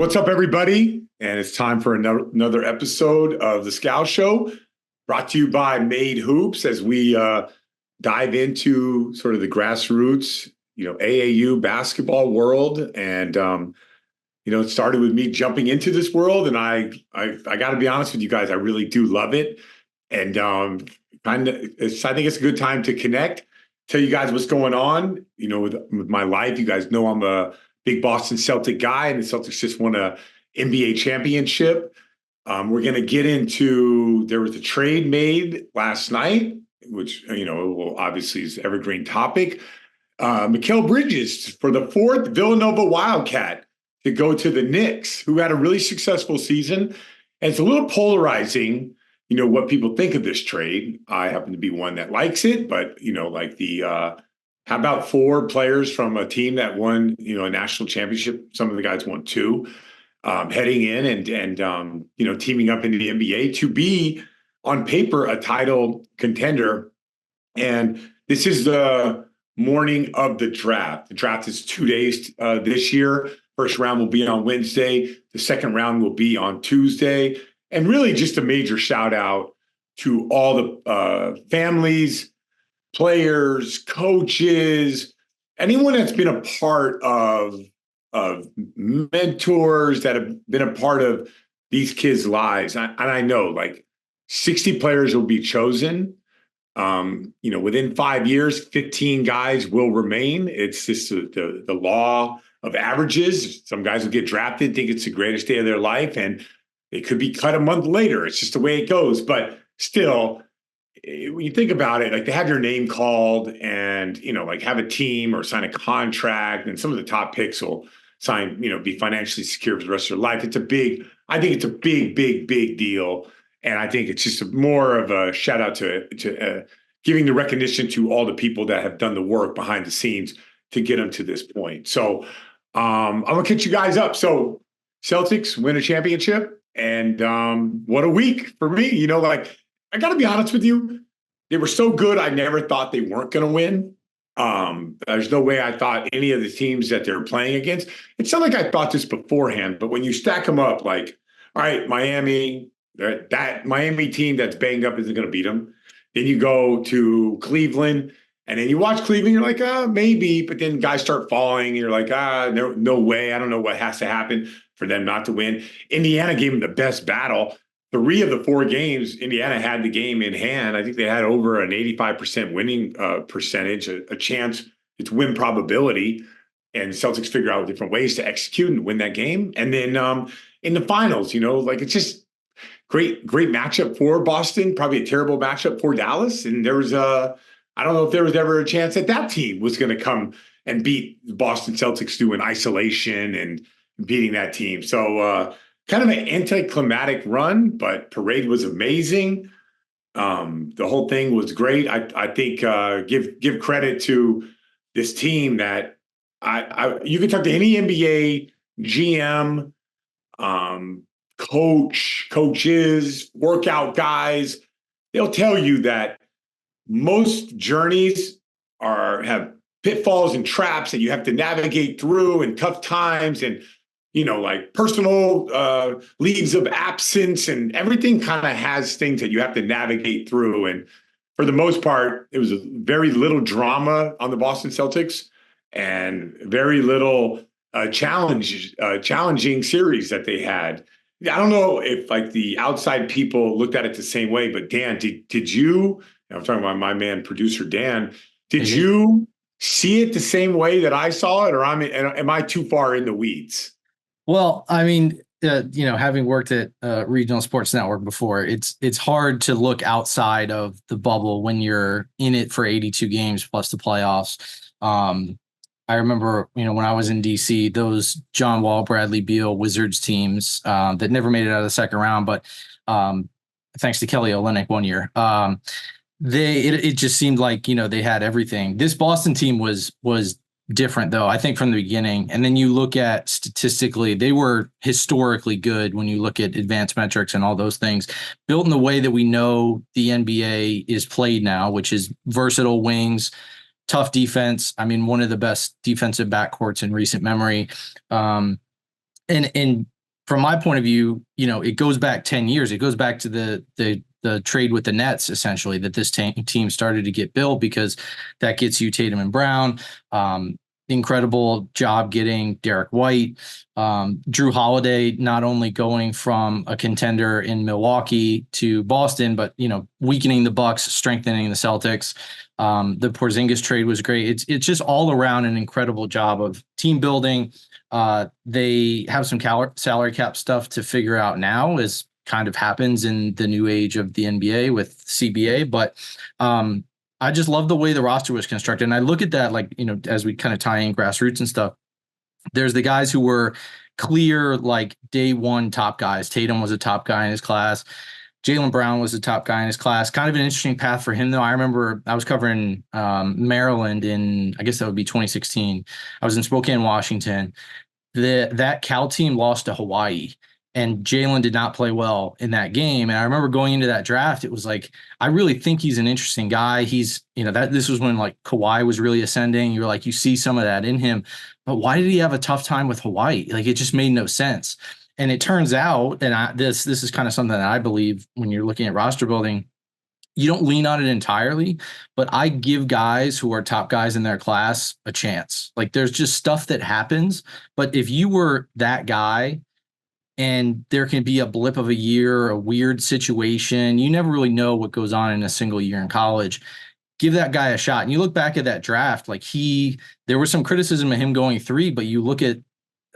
What's up, everybody? And it's time for another episode of the Scal Show, brought to you by Made Hoops, as we dive into sort of the grassroots, AAU basketball world. And it started with me jumping into this world, and I got to be honest with you guys, I really do love it. And I think it's a good time to connect, tell you guys what's going on, with my life. You guys know I'm a big Boston Celtic guy, and the Celtics just won a NBA championship. We're going to get into, there was a trade made last night, which, obviously is evergreen topic. Mikal Bridges for the fourth Villanova Wildcat to go to the Knicks, who had a really successful season. And it's a little polarizing, what people think of this trade. I happen to be one that likes it, but, how about four players from a team that won, a national championship? Some of the guys won two, heading in and teaming up in the NBA to be, on paper, a title contender. And this is the morning of the draft. The draft is 2 days this year. First round will be on Wednesday. The second round will be on Tuesday. And really just a major shout out to all the families, players, coaches, anyone that's been a part of mentors that have been a part of these kids' lives. And I know 60 players will be chosen. Within 5 years, 15 guys will remain. It's just the law of averages. Some guys will get drafted, think it's the greatest day of their life, and they could be cut a month later. It's just the way it goes. But still, when you think about it, they have your name called and, have a team or sign a contract, and some of the top picks will sign, be financially secure for the rest of their life. I think it's a big deal. And I think it's just more of a shout out to giving the recognition to all the people that have done the work behind the scenes to get them to this point. So I'm going to catch you guys up. So Celtics win a championship, and what a week for me. I got to be honest with you. They were so good, I never thought they weren't going to win. There's no way I thought any of the teams that they're playing against. It's not like I thought this beforehand, but when you stack them up, all right, Miami, that Miami team that's banged up isn't going to beat them. Then you go to Cleveland, and then you watch Cleveland, you're like, maybe, but then guys start falling, and you're like, no way. I don't know what has to happen for them not to win. Indiana gave them the best battle. 3 of the 4 games, Indiana had the game in hand. I think they had over an 85% winning percentage, a chance, it's win probability. And the Celtics figure out different ways to execute and win that game. And then in the finals, it's just great matchup for Boston, probably a terrible matchup for Dallas. And there was I don't know if there was ever a chance that team was going to come and beat the Boston Celtics doing isolation and beating that team. So, kind of an anticlimactic run, but parade was amazing. The whole thing was great. I think give credit to this team that you can talk to any NBA GM, coaches, workout guys. They'll tell you that most journeys have pitfalls and traps that you have to navigate through, and tough times, and personal leaves of absence, and everything kind of has things that you have to navigate through. And for the most part, it was very little drama on the Boston Celtics, and very little challenging series that they had. I don't know if the outside people looked at it the same way, but Dan, did you, I'm talking about my man, producer Dan, did you see it the same way that I saw it, or am I too far in the weeds? Well, I mean, having worked at Regional Sports Network before, it's hard to look outside of the bubble when you're in it for 82 games plus the playoffs. I remember, when I was in DC, those John Wall, Bradley Beal Wizards teams that never made it out of the second round, but thanks to Kelly Olynyk one year, it just seemed like they had everything. This Boston team was different, though, I think, from the beginning. And then you look at statistically, they were historically good when you look at advanced metrics and all those things, built in the way that we know the NBA is played now, which is versatile wings, tough defense. I mean, one of the best defensive backcourts in recent memory. And from my point of view, it goes back 10 years. It goes back to the trade with the Nets, essentially, that this team started to get built, because that gets you Tatum and Brown. Incredible job getting Derek White, Jrue Holiday, not only going from a contender in Milwaukee to Boston, but weakening the Bucks, strengthening the Celtics. The Porzingis trade was great. It's just all around an incredible job of team building. They have some salary cap stuff to figure out now, as kind of happens in the new age of the NBA with CBA, but I just love the way the roster was constructed. And I look at that, like, as we kind of tie in grassroots and stuff, there's the guys who were clear, like, day one top guys. Tatum was a top guy in his class. Jaylen Brown was a top guy in his class. Kind of an interesting path for him, though. I remember I was covering Maryland in, I guess that would be 2016. I was in Spokane, Washington. That Cal team lost to Hawaii, and Jaylen did not play well in that game. And I remember going into that draft, it was like, I really think he's an interesting guy. He's, this was when, like, Kawhi was really ascending. You're like, you see some of that in him, but why did he have a tough time with Hawaii? Like, it just made no sense. And it turns out, and this is kind of something that I believe when you're looking at roster building, you don't lean on it entirely, but I give guys who are top guys in their class a chance. Like, there's just stuff that happens, but if you were that guy, and there can be a blip of a year, a weird situation, you never really know what goes on in a single year in college. Give that guy a shot. And you look back at that draft, like, there was some criticism of him going 3, but you look at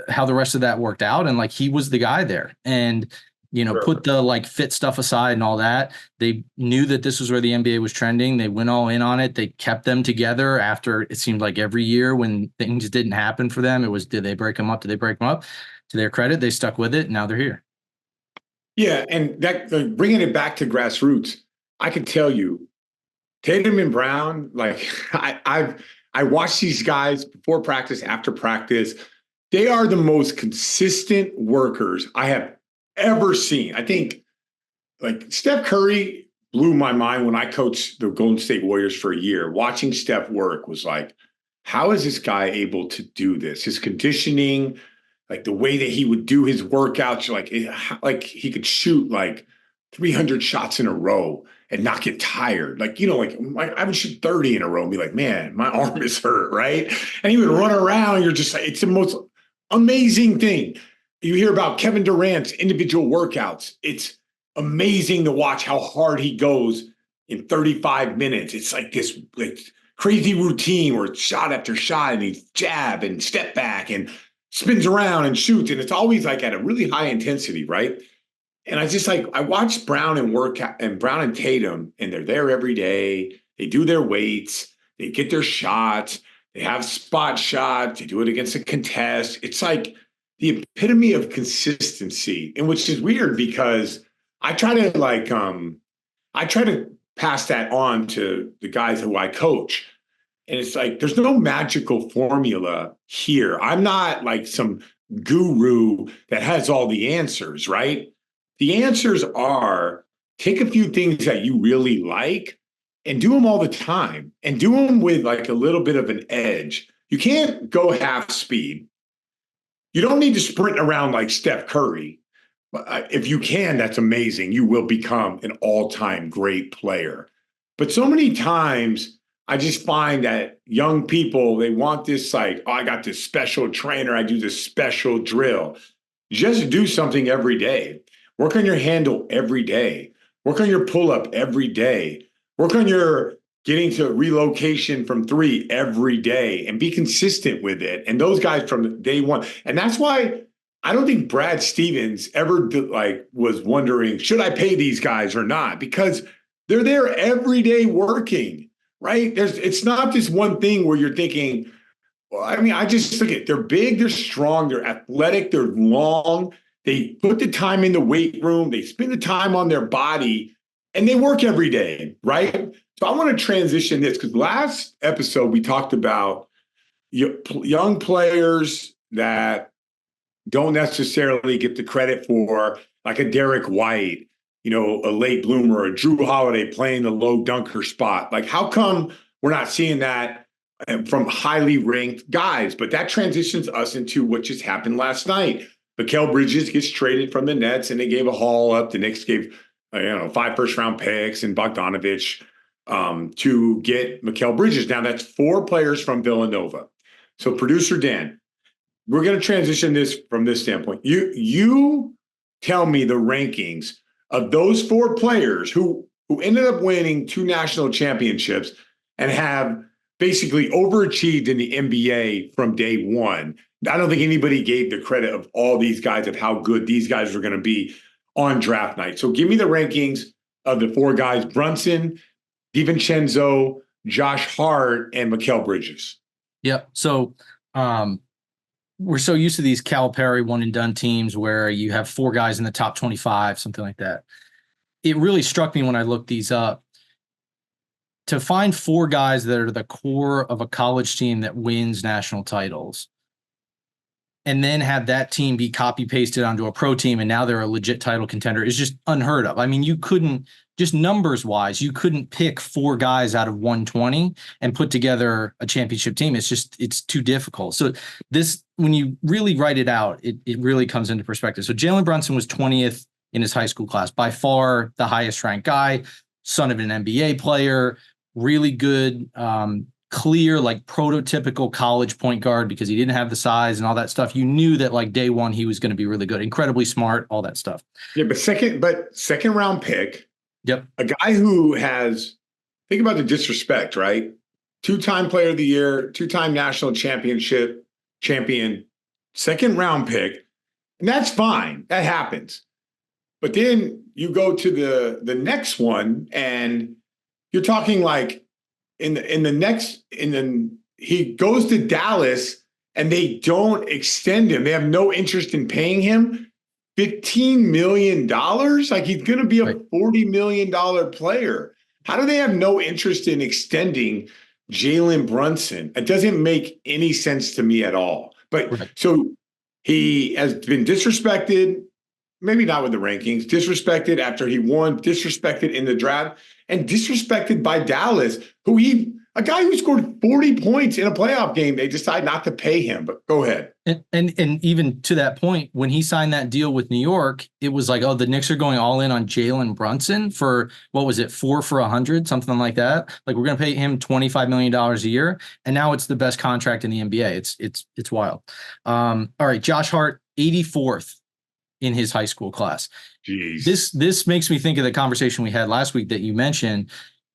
how the rest of that worked out, and, like, he was the guy there. And, sure, put the, like, fit stuff aside and all that. They knew that this was where the NBA was trending. They went all in on it. They kept them together after it seemed like every year when things didn't happen for them, it was, did they break them up? Did they break them up? To their credit, they stuck with it, and now they're here. Yeah, and that, bringing it back to grassroots, I can tell you, Tatum and Brown, like, I watch these guys before practice, after practice. They are the most consistent workers I have ever seen. I think, like, Steph Curry blew my mind when I coached the Golden State Warriors for a year. Watching Steph work was like, how is this guy able to do this? His conditioning, like the way that he would do his workouts, like he could shoot like 300 shots in a row and not get tired. Like, I would shoot 30 in a row and be like, man, my arm is hurt, right? And he would run around. You're just like, it's the most amazing thing. You hear about Kevin Durant's individual workouts. It's amazing to watch how hard he goes in 35 minutes. It's like this, like, crazy routine where it's shot after shot, and he's jab and step back and spins around and shoots, and it's always like at a really high intensity, right? And I watch Brown and Tatum, and they're there every day. They do their weights, they get their shots, they have spot shots, they do it against a contest. It's like the epitome of consistency, and which is weird because I try to pass that on to the guys who I coach. And it's like, there's no magical formula here. I'm not like some guru that has all the answers, right? The answers are, take a few things that you really like and do them all the time, and do them with like a little bit of an edge. You can't go half speed. You don't need to sprint around like Steph Curry. If you can, that's amazing. You will become an all-time great player. But so many times, I just find that young people, they want this, like, oh, I got this special trainer, I do this special drill. Just do something every day. Work on your handle every day. Work on your pull-up every day. Work on your getting to relocation from 3 every day, and be consistent with it. And those guys from day one. And that's why I don't think Brad Stevens ever was wondering, should I pay these guys or not? Because they're there every day working. Right? It's not this one thing where you're thinking, well, I mean, I just look at, they're big, they're strong, they're athletic, they're long. They put the time in the weight room, they spend the time on their body, and they work every day, right? So I want to transition this, because last episode we talked about young players that don't necessarily get the credit for, like a Derek White, a late bloomer, a Jrue Holiday playing the low dunker spot. Like, how come we're not seeing that from highly ranked guys? But that transitions us into what just happened last night. Mikal Bridges gets traded from the Nets, and they gave a haul up. The Knicks gave 5 first-round picks and Bogdanovich to get Mikal Bridges. Now that's 4 players from Villanova. So producer Dan, we're going to transition this from this standpoint. You tell me the rankings of those 4 players who ended up winning 2 national championships and have basically overachieved in the NBA from day one. I don't think anybody gave the credit of all these guys of how good these guys were going to be on draft night. So give me the rankings of the 4 guys: Brunson, DiVincenzo, Josh Hart, and Mikal Bridges. Yep. So we're so used to these Calipari one and done teams where you have 4 guys in the top 25, something like that. It really struck me when I looked these up to find 4 guys that are the core of a college team that wins national titles and then have that team be copy pasted onto a pro team and now they're a legit title contender is just unheard of. I mean, you couldn't, just numbers wise, you couldn't pick 4 guys out of 120 and put together a championship team. It's too difficult. So this, when you really write it out, it really comes into perspective. So Jalen Brunson was 20th in his high school class, by far the highest ranked guy, son of an NBA player, really good, clear, like prototypical college point guard because he didn't have the size and all that stuff. You knew that like day one, he was going to be really good, incredibly smart, all that stuff. Yeah, but second round pick. Yep. A guy who has, think about the disrespect, right? 2-time player of the year, 2-time national championship champion, second round pick. And that's fine. That happens. But then you go to the next one and you're talking like he goes to Dallas and they don't extend him. They have no interest in paying him $15 million. Like he's going to be a $40 million player. How do they have no interest in extending Jalen Brunson? It doesn't make any sense to me at all. But so he has been disrespected, maybe not with the rankings, disrespected after he won, disrespected in the draft, and disrespected by Dallas, a guy who scored 40 points in a playoff game, they decide not to pay him. But go ahead. And even to that point, when he signed that deal with New York, it was like, oh, the Knicks are going all in on Jalen Brunson for, what was it, 4 for $100, something like that. Like we're going to pay him $25 million a year. And now it's the best contract in the NBA. It's wild. All right. Josh Hart, 84th in his high school class. Jeez. This makes me think of the conversation we had last week that you mentioned.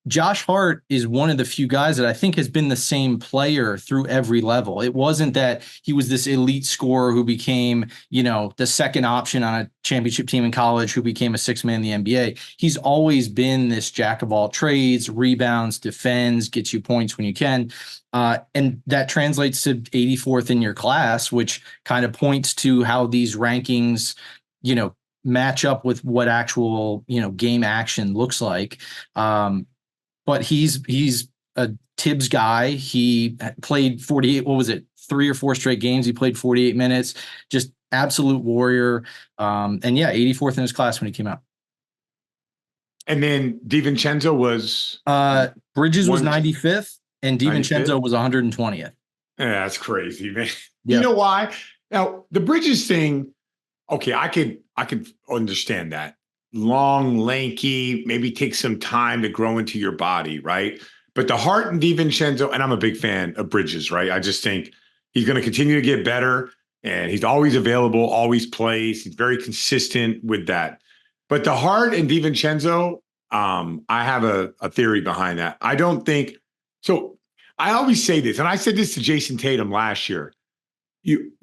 Josh Hart is one of the few guys that I think has been the same player through every level. It wasn't that he was this elite scorer who became, the second option on a championship team in college, who became a 6th man in the NBA. He's always been this jack of all trades, rebounds, defends, gets you points when you can. And that translates to 84th in your class, which kind of points to how these rankings, match up with what actual, game action looks like. But he's a Tibbs guy. He played 48, 3 or 4 straight games. He played 48 minutes, just absolute warrior. And yeah, 84th in his class when he came out. And then DiVincenzo was? Bridges was 95th and DiVincenzo was 120th. Yeah, that's crazy, man. Yep. You know why? Now, the Bridges thing, okay, I could understand that. Long, lanky, maybe take some time to grow into your body, right? But the Hart and DiVincenzo, and I'm a big fan of Bridges, right? I just think he's going to continue to get better, and he's always available, always plays. He's very consistent with that. But the Hart and DiVincenzo, I have a theory behind that. I don't think so. I always say this, and I said this to Jason Tatum last year.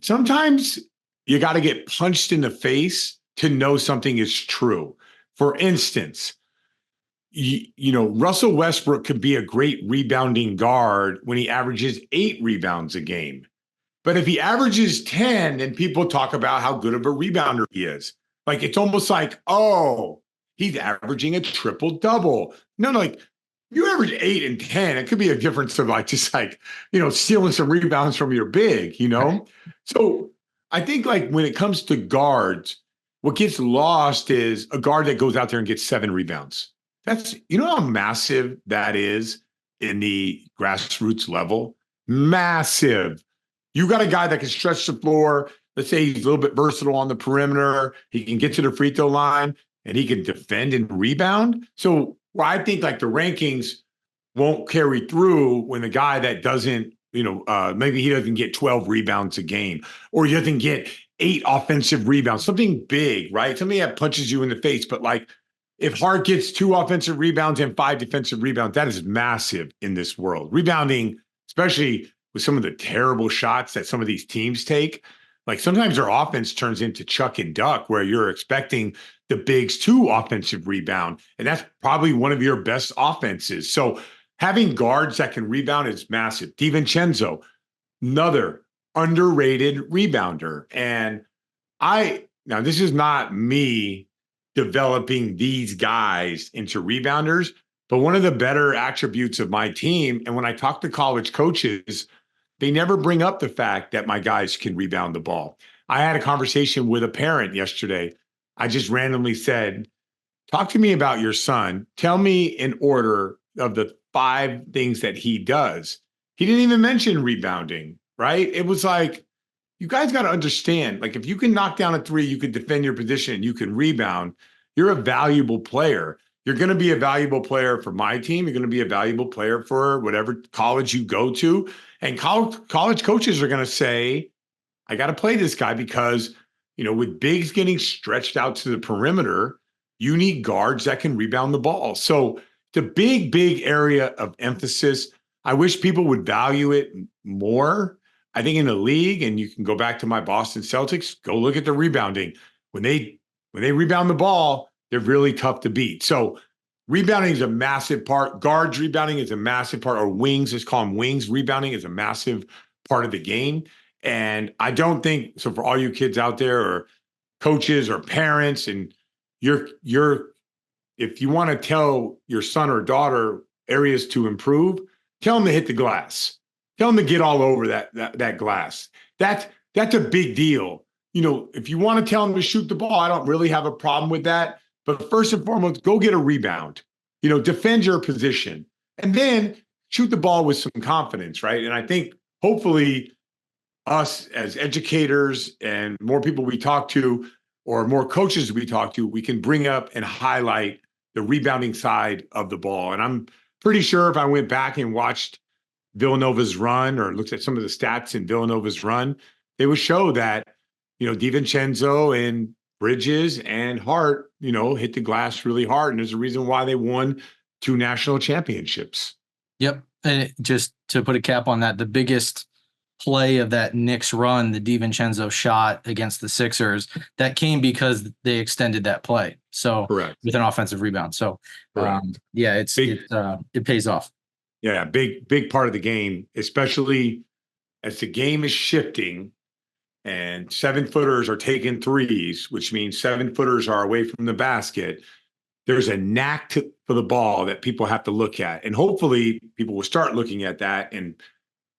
Sometimes you got to get punched in the face to know something is true. For instance, Russell Westbrook could be a great rebounding guard when he averages 8 rebounds a game. But if he averages 10, then people talk about how good of a rebounder he is. Like, it's almost like, oh, he's averaging a triple-double. No, like, you average 8 and 10, it could be a difference of stealing some rebounds from your big, So I think when it comes to guards, what gets lost is a guard that goes out there and gets 7 rebounds. That's, how massive that is in the grassroots level? Massive. You got a guy that can stretch the floor, let's say he's a little bit versatile on the perimeter. He can get to the free throw line and he can defend and rebound. So where I think like the rankings won't carry through when the guy that doesn't, maybe he doesn't get 12 rebounds a game, or he doesn't get 8 offensive rebounds, something big, right? Something that punches you in the face. But like if Hart gets 2 offensive rebounds and 5 defensive rebounds, that is massive in this world. Rebounding, especially with some of the terrible shots that some of these teams take, like sometimes their offense turns into chuck and duck where you're expecting the bigs to offensive rebound. And that's probably one of your best offenses. So having guards that can rebound is massive. DiVincenzo, another underrated rebounder. And now this is not me developing these guys into rebounders, but one of the better attributes of my team, and when I talk to college coaches, they never bring up the fact that my guys can rebound the ball. I had a conversation with a parent yesterday. I just randomly said, talk to me about your son. Tell me in order of the 5 things that he does. He didn't even mention rebounding, right? It was like, you guys got to understand, like if you can knock down a 3, you can defend your position, you can rebound, you're a valuable player. You're going to be a valuable player for my team. You're going to be a valuable player for whatever college you go to. And college coaches are going to say, I got to play this guy because, with bigs getting stretched out to the perimeter, you need guards that can rebound the ball. So the big area of emphasis, I wish people would value it more. I think in the league, and you can go back to my Boston Celtics, go look at the rebounding. When they rebound the ball, they're really tough to beat. So rebounding is a massive part. Guards rebounding is a massive part, or wings, let's call them wings. Rebounding is a massive part of the game. And I don't think, so for all you kids out there or coaches or parents, and if you want to tell your son or daughter areas to improve, tell them to hit the glass. Tell them to get all over that glass. That's a big deal. If you want to tell them to shoot the ball, I don't really have a problem with that. But first and foremost, go get a rebound. Defend your position. And then shoot the ball with some confidence, right? And I think hopefully us as educators and more people we talk to or more coaches we talk to, we can bring up and highlight the rebounding side of the ball. And I'm pretty sure if I went back and watched Villanova's run or looked at some of the stats in Villanova's run, they would show that, DiVincenzo and Bridges and Hart, hit the glass really hard. And there's a reason why they won 2 national championships. Yep. And just to put a cap on that, the biggest play of that Knicks run, the DiVincenzo shot against the Sixers, that came because they extended that play. So correct. With an offensive rebound. So it pays off. Yeah. Big part of the game, especially as the game is shifting and 7-footers are taking threes, which means 7-footers are away from the basket. There's a knack for the ball that people have to look at. And hopefully people will start looking at that and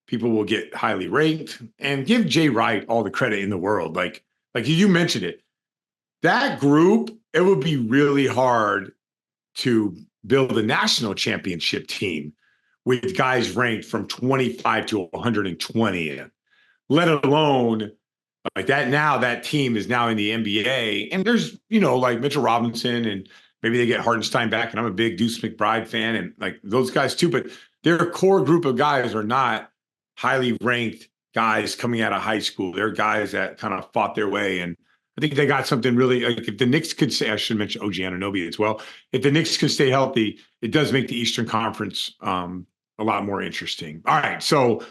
people will get highly ranked, and give Jay Wright all the credit in the world. Like you mentioned it, that group, it would be really hard to build a national championship team with guys ranked from 25 to 120, let alone like that. Now that team is now in the NBA, and there's, like Mitchell Robinson, and maybe they get Hartenstein back, and I'm a big Deuce McBride fan, and like those guys too, but their core group of guys are not highly ranked guys coming out of high school. They're guys that kind of fought their way. And I think they got something really, like if the Knicks could say, I should mention OG Anunoby as well. If the Knicks can stay healthy, it does make the Eastern Conference a lot more interesting. All right. So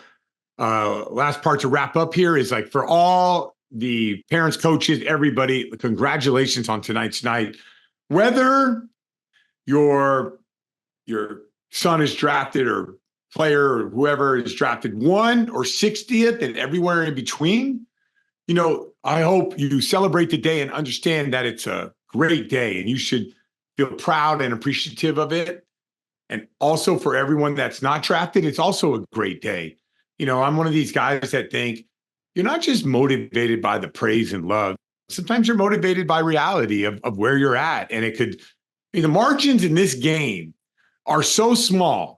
last part to wrap up here is like for all the parents, coaches, everybody, congratulations on tonight's night. Whether your son is drafted or player or whoever is drafted 1 or 60th and everywhere in between, I hope you celebrate the day and understand that it's a great day and you should feel proud and appreciative of it. And also for everyone that's not drafted, it's also a great day. I'm one of these guys that think you're not just motivated by the praise and love. Sometimes you're motivated by reality of where you're at. And the margins in this game are so small.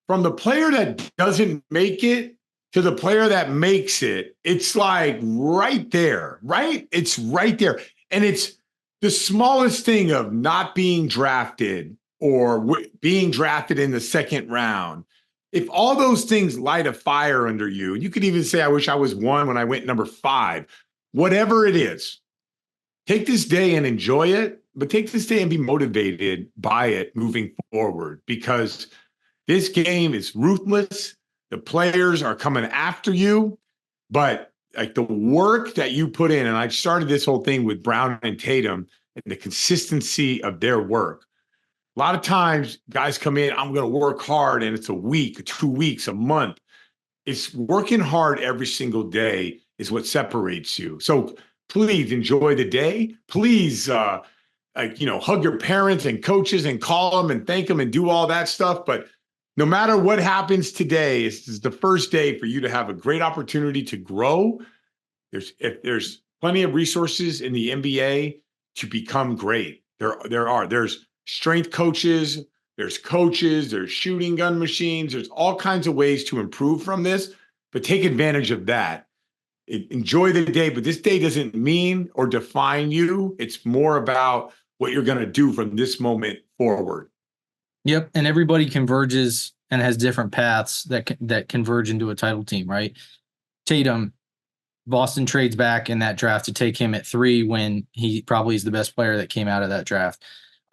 From the player that doesn't make it to the player that makes it, it's like right there, right? It's right there. And it's the smallest thing of not being drafted or being drafted in the second round. If all those things light a fire under you, and you could even say, I wish I was one when I went number 5, whatever it is, take this day and enjoy it, but take this day and be motivated by it moving forward, because this game is ruthless. The players are coming after you, but like the work that you put in, and I started this whole thing with Brown and Tatum and the consistency of their work. A lot of times guys come in, I'm going to work hard, and it's a week, 2 weeks, a month. It's working hard every single day is what separates you. So please enjoy the day. Please, hug your parents and coaches and call them and thank them and do all that stuff. But no matter what happens today, this is the first day for you to have a great opportunity to grow. There's plenty of resources in the NBA to become great. There's strength coaches, there's coaches, there's shooting gun machines, there's all kinds of ways to improve from this, but take advantage of that. Enjoy the day, but this day doesn't mean or define you. It's more about what you're going to do from this moment forward. Yep, and everybody converges and has different paths that converge into a title team, right? Tatum, Boston trades back in that draft to take him at 3 when he probably is the best player that came out of that draft.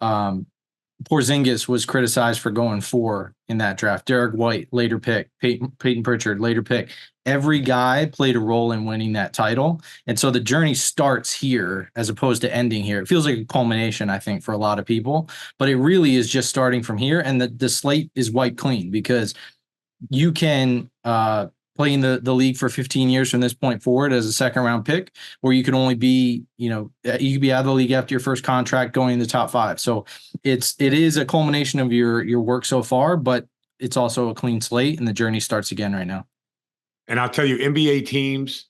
Porzingis was criticized for going 4 in that draft. Derek White, later pick. Peyton Pritchard, later pick. Every guy played a role in winning that title. And so the journey starts here as opposed to ending here. It feels like a culmination, I think, for a lot of people, but it really is just starting from here. And the slate is wiped clean, because you can play in the league for 15 years from this point forward as a second round pick, or you can only be, you could be out of the league after your first contract going in the top 5. So it is a culmination of your work so far, but it's also a clean slate, and the journey starts again right now. And I'll tell you, NBA teams,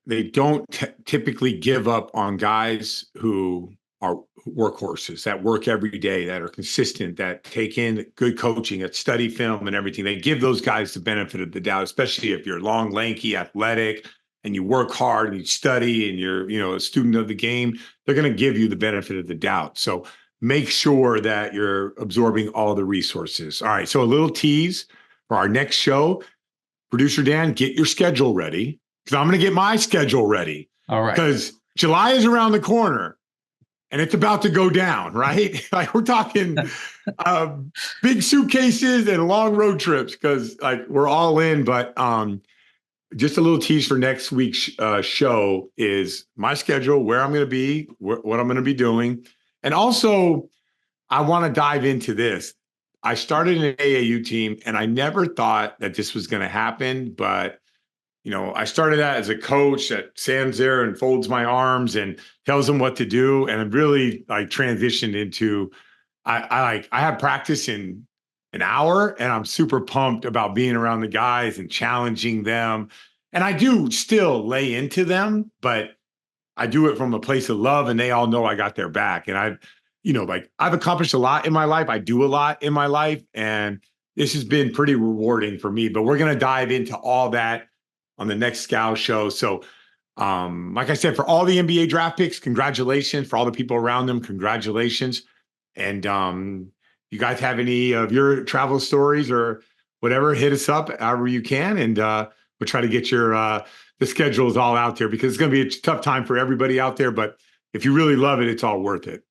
they don't typically give up on guys who are workhorses, that work every day, that are consistent, that take in good coaching, that study film and everything. They give those guys the benefit of the doubt, especially if you're long, lanky, athletic, and you work hard and you study and you're, a student of the game. They're going to give you the benefit of the doubt. So make sure that you're absorbing all the resources. All right. So a little tease for our next show. Producer Dan, get your schedule ready, because I'm going to get my schedule ready. All right. Because July is around the corner and it's about to go down, right? Like we're talking big suitcases and long road trips, because we're all in. But just a little tease for next week's show is my schedule, where I'm going to be, what I'm going to be doing. And also, I want to dive into this. I started an AAU team, and I never thought that this was going to happen. But, I started that as a coach that stands there and folds my arms and tells them what to do. And I've really transitioned into, I have practice in an hour, and I'm super pumped about being around the guys and challenging them. And I do still lay into them, but I do it from a place of love, and they all know I got their back. And I've accomplished a lot in my life. I do a lot in my life, and this has been pretty rewarding for me. But we're going to dive into all that on the next Scal Show. So, like I said, for all the NBA draft picks, congratulations. For all the people around them, congratulations. And you guys have any of your travel stories or whatever, hit us up however you can, and we'll try to get the schedules all out there, because it's going to be a tough time for everybody out there. But if you really love it, it's all worth it.